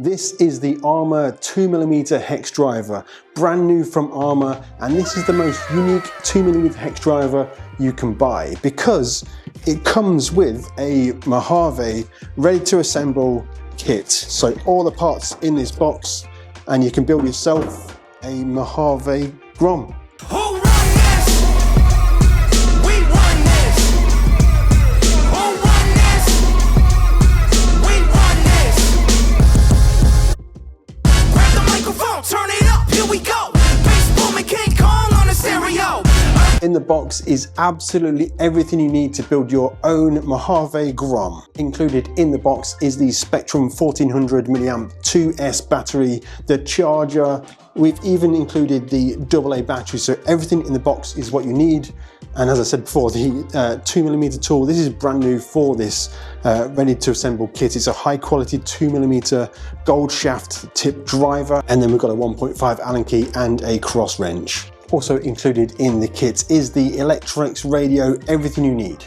This is the ARRMA 2mm hex driver, brand new from ARRMA, and this is the most unique 2mm hex driver you can buy because it comes with a Mojave ready to assemble kit. So all the parts in this box, and you can build yourself a Mojave GROM. In the box is absolutely everything you need to build your own Mojave GROM. Included in the box is the Spektrum 1400 mAh 2S battery, the charger. We've even included the AA battery, so everything in the box is what you need. And as I said before, the 2mm tool, this is brand new for this ready to assemble kit. It's a high quality 2mm gold shaft tip driver, and then we've got a 1.5 Allen key and a cross wrench. Also included in the kit is the electronics radio, everything you need.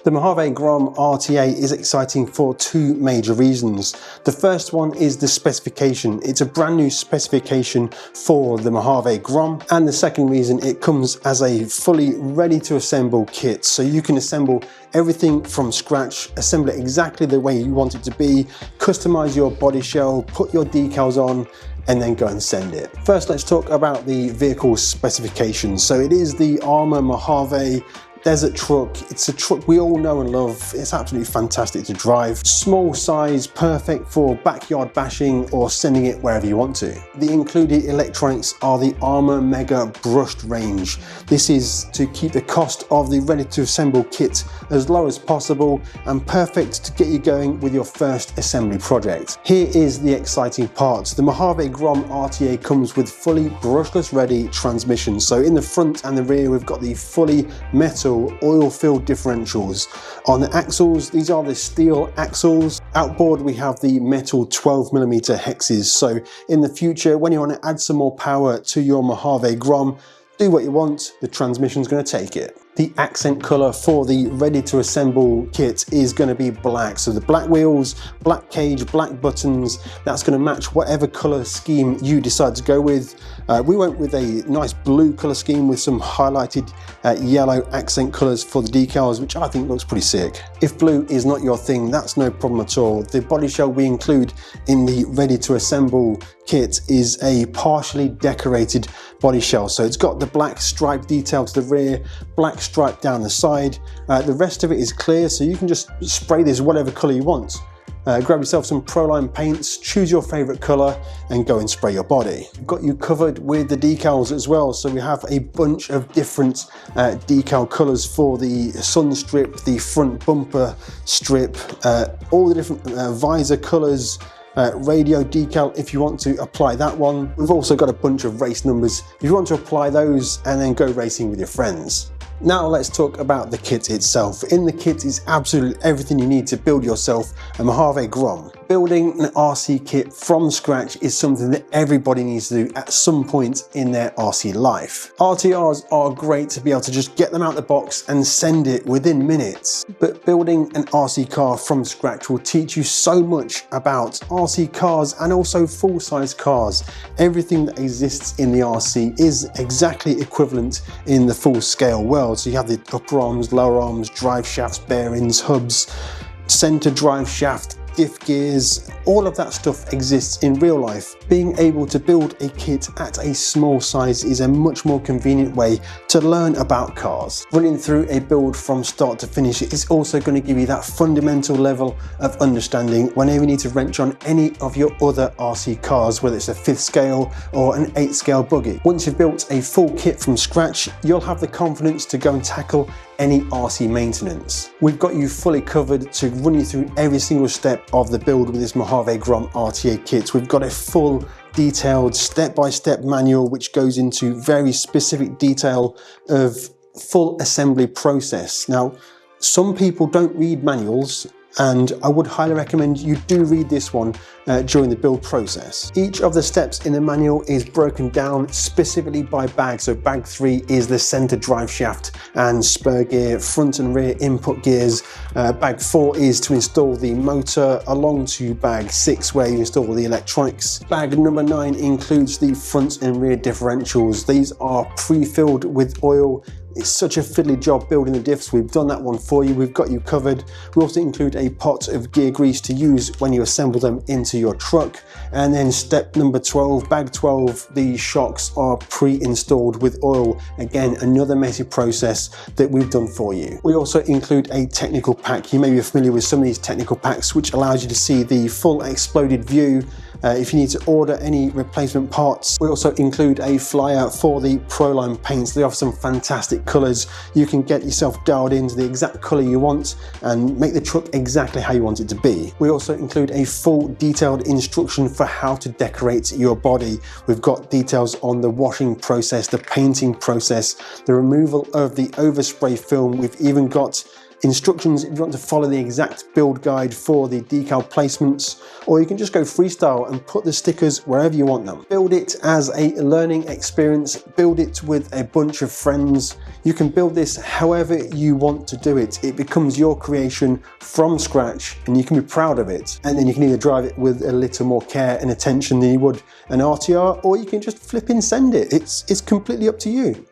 The Mojave GROM RTA is exciting for two major reasons. The first one is the specification. It's a brand new specification for the Mojave GROM. And the second reason, it comes as a fully ready to assemble kit. So you can assemble everything from scratch, assemble it exactly the way you want it to be, customize your body shell, put your decals on, and then go and send it. First, let's talk about the vehicle specifications. So it is the ARRMA Mojave desert truck. It's a truck we all know and love. It's absolutely fantastic to drive. Small size, perfect for backyard bashing or sending it wherever you want to. The included electronics are the ARRMA Mega brushed range. This is to keep the cost of the ready to assemble kit as low as possible and perfect to get you going with your first assembly project. Here is the exciting part. The Mojave GROM RTA comes with fully brushless ready transmission. So in the front and the rear, we've got the fully metal oil-filled differentials. On the axles, these are the steel axles. Outboard, we have the metal 12mm hexes. So in the future, when you want to add some more power to your Mojave GROM, do what you want, the transmission's going to take it. The accent color for the ready to assemble kit is going to be black. So the black wheels, black cage, black buttons, that's going to match whatever color scheme you decide to go with. We went with a nice blue color scheme with some highlighted yellow accent colors for the decals, which I think looks pretty sick. If blue is not your thing, that's no problem at all. The body shell we include in the ready to assemble kit is a partially decorated body shell. So it's got the black stripe detail to the rear, black stripe down the side. The rest of it is clear, so you can just spray this whatever color you want. Grab yourself some Proline paints, choose your favorite color and go and spray your body. We've got you covered with the decals as well. So we have a bunch of different decal colors for the sun strip, the front bumper strip, all the different visor colors, radio decal if you want to apply that one. We've also got a bunch of race numbers if you want to apply those and then go racing with your friends. Now let's talk about the kit itself. In the kit is absolutely everything you need to build yourself a Mojave GROM. Building an RC kit from scratch is something that everybody needs to do at some point in their RC life. RTRs are great to be able to just get them out the box and send it within minutes. But building an RC car from scratch will teach you so much about RC cars and also full-size cars. Everything that exists in the RC is exactly equivalent in the full-scale world. So you have the upper arms, lower arms, drive shafts, bearings, hubs, center drive shaft, diff gears, all of that stuff exists in real life. Being able to build a kit at a small size is a much more convenient way to learn about cars. Running through a build from start to finish is also going to give you that fundamental level of understanding whenever you need to wrench on any of your other RC cars, whether it's a 5th scale or an 8th scale buggy. Once you've built a full kit from scratch, you'll have the confidence to go and tackle any RC maintenance. We've got you fully covered to run you through every single step of the build with this Mojave GROM RTA kit. We've got a full detailed step-by-step manual which goes into very specific detail of full assembly process. Now, some people don't read manuals and I would highly recommend you do read this one during the build process. Each of the steps in the manual is broken down specifically by bag. So bag 3 is the center drive shaft and spur gear, front and rear input gears. Bag 4 is to install the motor, along to bag 6 where you install the electronics. Bag number 9 includes the front and rear differentials. These are pre-filled with oil. It's such a fiddly job building the diffs. We've done that one for you. We've got you covered. We also include a pot of gear grease to use when you assemble them into your truck. And then step number 12, bag 12, the shocks are pre-installed with oil. Again, another messy process that we've done for you. We also include a technical pack. You may be familiar with some of these technical packs, which allows you to see the full exploded view. If you need to order any replacement parts, we also include a flyer for the Proline paints. They offer some fantastic colours. You can get yourself dialed into the exact colour you want and make the truck exactly how you want it to be. We also include a full detailed instruction for how to decorate your body. We've got details on the washing process, the painting process, the removal of the overspray film. We've even got instructions if you want to follow the exact build guide for the decal placements, or you can just go freestyle and put the stickers wherever you want them. Build it as a learning experience, build it with a bunch of friends. You can build this however you want to do it. It becomes your creation from scratch and you can be proud of it. And then you can either drive it with a little more care and attention than you would an RTR, or you can just flip and send it. It's completely up to you.